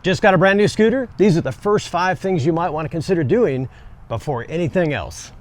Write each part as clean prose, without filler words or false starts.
Just got a brand new scooter? These are the first 5 things you might want to consider doing before anything else.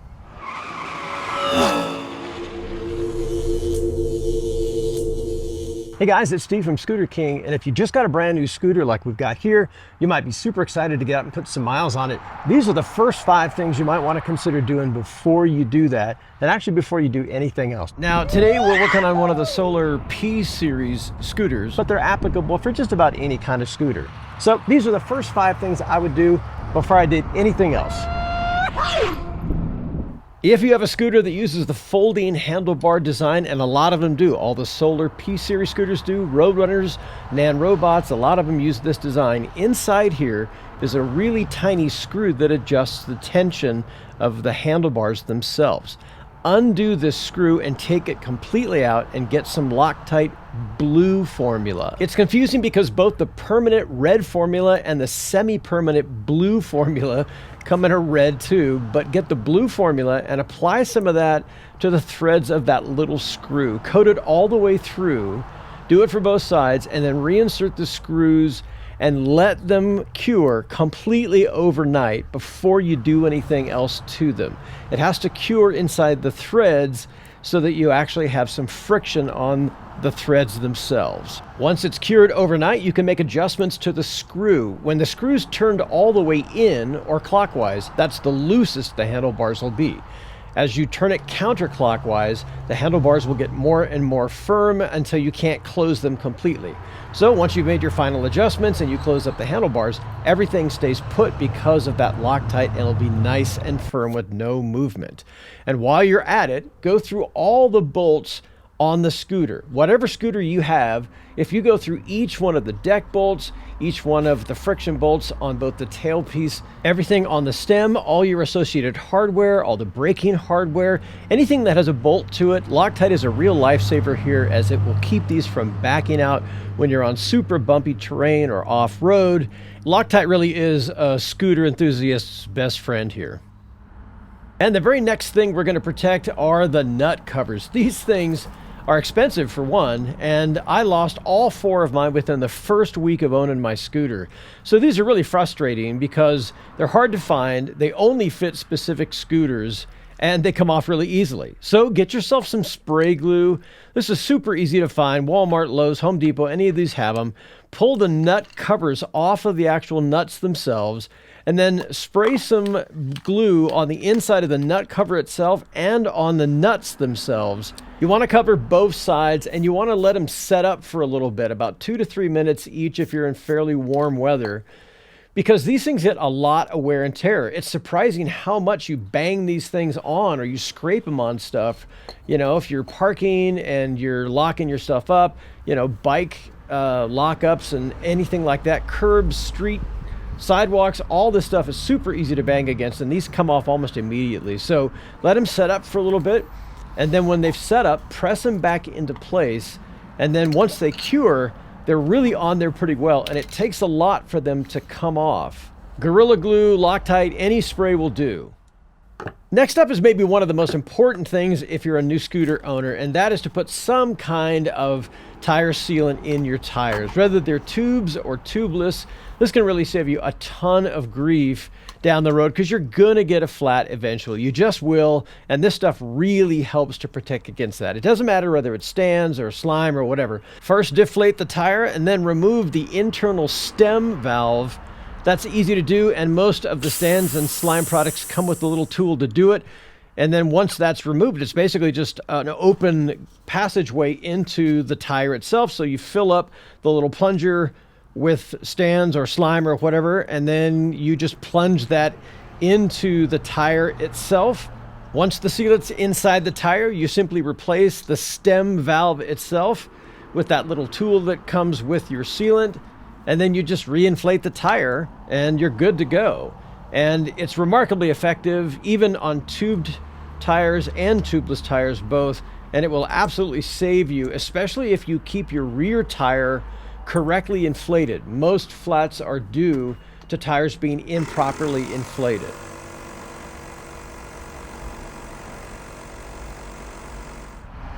Hey guys, it's Steve from Scooter King, and if you just got a brand new scooter like we've got here, you might be super excited to get out and put some miles on it. These are the first 5 things you might want to consider doing before you do that, and actually before you do anything else. Now today we're working on one of the Solar P series scooters, but they're applicable for just about any kind of scooter. So these are the first 5 things I would do before I did anything else. If you have a scooter that uses the folding handlebar design, and a lot of them do, all the Solar P series scooters do, Roadrunners, Nan Robots, a lot of them use this design. Inside here is a really tiny screw that adjusts the tension of the handlebars themselves. Undo this screw and take it completely out and get some Loctite blue formula. It's confusing because both the permanent red formula and the semi-permanent blue formula come in a red too, but get the blue formula and apply some of that to the threads of that little screw. Coat it all the way through, do it for both sides, and then reinsert the screws and let them cure completely overnight before you do anything else to them. It has to cure inside the threads so that you actually have some friction on the threads themselves. Once it's cured overnight, you can make adjustments to the screw. When the screw's turned all the way in or clockwise, that's the loosest the handlebars will be. As you turn it counterclockwise, the handlebars will get more and more firm until you can't close them completely. So once you've made your final adjustments and you close up the handlebars, everything stays put because of that Loctite, and it'll be nice and firm with no movement. And while you're at it, go through all the bolts on the scooter. Whatever scooter you have, if you go through each one of the deck bolts, each one of the friction bolts on both the tailpiece, everything on the stem, all your associated hardware, all the braking hardware, anything that has a bolt to it, Loctite is a real lifesaver here, as it will keep these from backing out when you're on super bumpy terrain or off-road. Loctite really is a scooter enthusiast's best friend here. And the very next thing we're going to protect are the nut covers. These things are expensive for one, and I lost all 4 of mine within the first week of owning my scooter. So these are really frustrating because they're hard to find, they only fit specific scooters, and they come off really easily. So get yourself some spray glue. This is super easy to find. Walmart, Lowe's, Home Depot, any of these have them. Pull the nut covers off of the actual nuts themselves, and then spray some glue on the inside of the nut cover itself and on the nuts themselves. You want to cover both sides, and you want to let them set up for a little bit, about 2 to 3 minutes each if you're in fairly warm weather, because these things get a lot of wear and tear. It's surprising how much you bang these things on or you scrape them on stuff. You know, if you're parking and you're locking your stuff up, you know, bike lockups and anything like that, curbs, street, sidewalks, all this stuff is super easy to bang against, and these come off almost immediately. So let them set up for a little bit, and then when they've set up, press them back into place, and then once they cure, they're really on there pretty well, and it takes a lot for them to come off. Gorilla Glue, Loctite, any spray will do. Next up is maybe one of the most important things if you're a new scooter owner, and that is to put some kind of tire sealant in your tires. Whether they're tubes or tubeless, this can really save you a ton of grief down the road because you're gonna get a flat eventually. You just will, and this stuff really helps to protect against that. It doesn't matter whether it stands or slime or whatever. First, deflate the tire and then remove the internal stem valve. That's easy to do, and most of the stands and slime products come with a little tool to do it. And then once that's removed, it's basically just an open passageway into the tire itself. So you fill up the little plunger with stands or slime or whatever, and then you just plunge that into the tire itself. Once the sealant's inside the tire, you simply replace the stem valve itself with that little tool that comes with your sealant, and then you just reinflate the tire and you're good to go. And it's remarkably effective even on tubed tires and tubeless tires both, and it will absolutely save you, especially if you keep your rear tire correctly inflated. Most flats are due to tires being improperly inflated.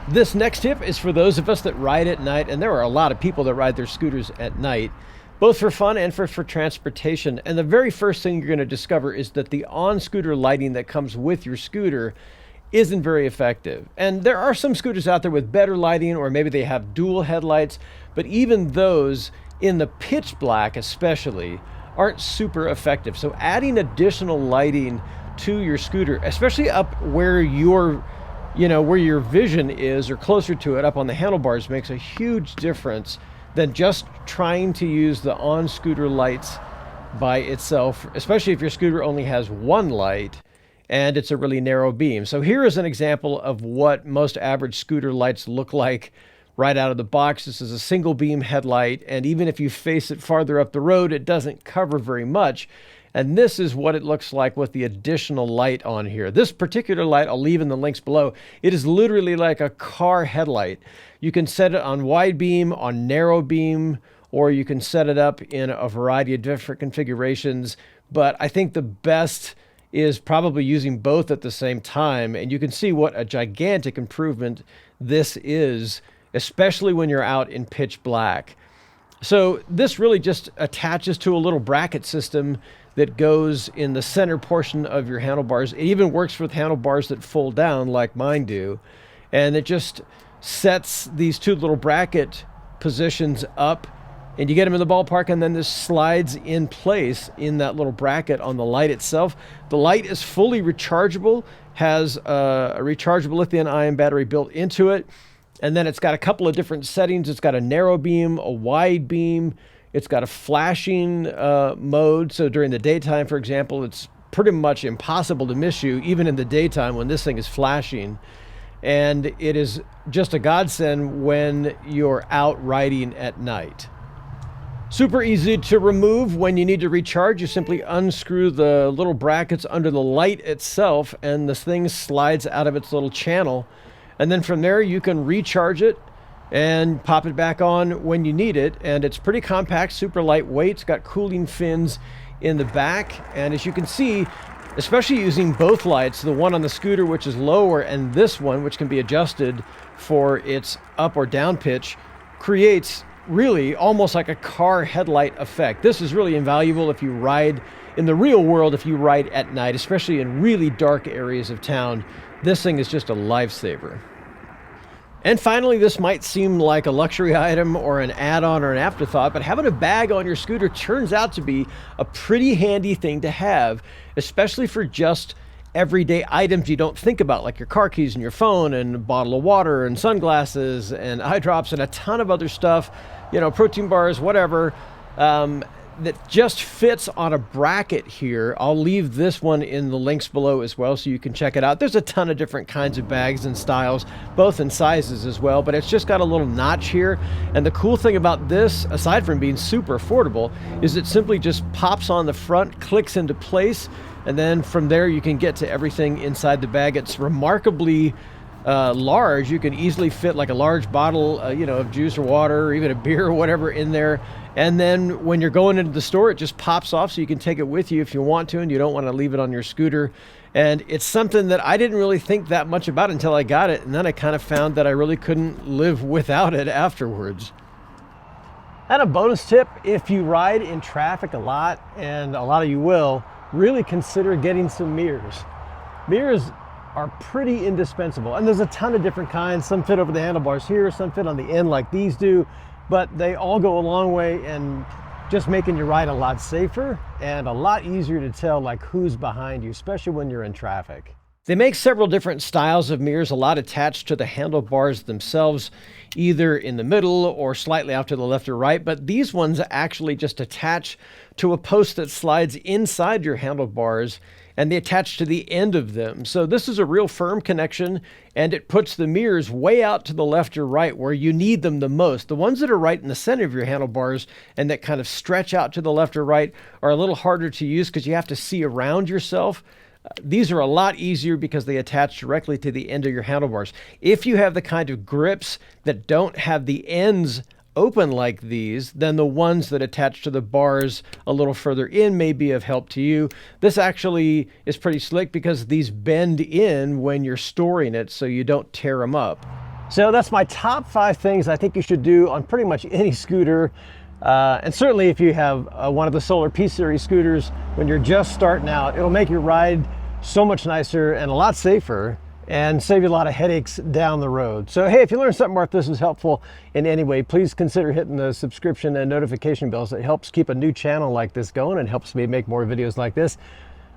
This next tip is for those of us that ride at night, and there are a lot of people that ride their scooters at night. both for fun and for transportation. And the very first thing you're going to discover is that the on-scooter lighting that comes with your scooter isn't very effective. And there are some scooters out there with better lighting, or maybe they have dual headlights, but even those in the pitch black especially aren't super effective. So adding additional lighting to your scooter, especially up where your vision is or closer to it, up on the handlebars, makes a huge difference than just trying to use the on-scooter lights by itself, especially if your scooter only has one light and it's a really narrow beam. So here is an example of what most average scooter lights look like right out of the box. This is a single beam headlight, and even if you face it farther up the road, it doesn't cover very much. And this is what it looks like with the additional light on here. This particular light, I'll leave in the links below. It is literally like a car headlight. You can set it on wide beam, on narrow beam, or you can set it up in a variety of different configurations. But I think the best is probably using both at the same time. And you can see what a gigantic improvement this is, especially when you're out in pitch black. So this really just attaches to a little bracket system that goes in the center portion of your handlebars. It even works with handlebars that fold down like mine do. And it just sets these two little bracket positions up, and you get them in the ballpark, and then this slides in place in that little bracket on the light itself. The light is fully rechargeable, has a rechargeable lithium-ion battery built into it. And then it's got a couple of different settings. It's got a narrow beam, a wide beam. It's got a flashing mode. So during the daytime, for example, it's pretty much impossible to miss you, even in the daytime when this thing is flashing. And it is just a godsend when you're out riding at night. Super easy to remove when you need to recharge. You simply unscrew the little brackets under the light itself, and this thing slides out of its little channel. And then from there, you can recharge it and pop it back on when you need it. And it's pretty compact, super lightweight. It's got cooling fins in the back. And as you can see, especially using both lights, the one on the scooter, which is lower, and this one, which can be adjusted for its up or down pitch, creates really almost like a car headlight effect. This is really invaluable if you ride in the real world, if you ride at night, especially in really dark areas of town. This thing is just a lifesaver. And finally, this might seem like a luxury item or an add-on or an afterthought, but having a bag on your scooter turns out to be a pretty handy thing to have, especially for just everyday items you don't think about, like your car keys and your phone and a bottle of water and sunglasses and eye drops and a ton of other stuff, protein bars, whatever, that just fits on a bracket here. I'll leave this one in the links below as well so you can check it out. There's a ton of different kinds of bags and styles, both in sizes as well, but it's just got a little notch here. And the cool thing about this, aside from being super affordable, is it simply just pops on the front, clicks into place, and then from there you can get to everything inside the bag. It's remarkably large. You can easily fit like a large bottle of juice or water or even a beer or whatever in there. And then when you're going into the store, it just pops off so you can take it with you if you want to and you don't want to leave it on your scooter. And it's something that I didn't really think that much about until I got it, and then I kind of found that I really couldn't live without it afterwards. And a bonus tip, if you ride in traffic a lot, and a lot of you will, really consider getting some mirrors. Mirrors are pretty indispensable, and there's a ton of different kinds. Some fit over the handlebars here, some fit on the end like these do, but they all go a long way in just making your ride a lot safer and a lot easier to tell like who's behind you, especially when you're in traffic. They make several different styles of mirrors, a lot attached to the handlebars themselves, either in the middle or slightly off to the left or right, but these ones actually just attach to a post that slides inside your handlebars, and they attach to the end of them. So this is a real firm connection, and it puts the mirrors way out to the left or right where you need them the most. The ones that are right in the center of your handlebars and that kind of stretch out to the left or right are a little harder to use because you have to see around yourself. These are a lot easier because they attach directly to the end of your handlebars. If you have the kind of grips that don't have the ends open like these, then the ones that attach to the bars a little further in may be of help to you. This actually is pretty slick because these bend in when you're storing it so you don't tear them up. So that's my top 5 things I think you should do on pretty much any scooter And certainly if you have one of the Solar P-Series scooters, when you're just starting out, it'll make your ride so much nicer and a lot safer, and save you a lot of headaches down the road. So hey, if you learned something or if this was helpful in any way, please consider hitting the subscription and notification bells. It helps keep a new channel like this going and helps me make more videos like this.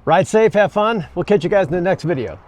Ride safe, have fun. We'll catch you guys in the next video.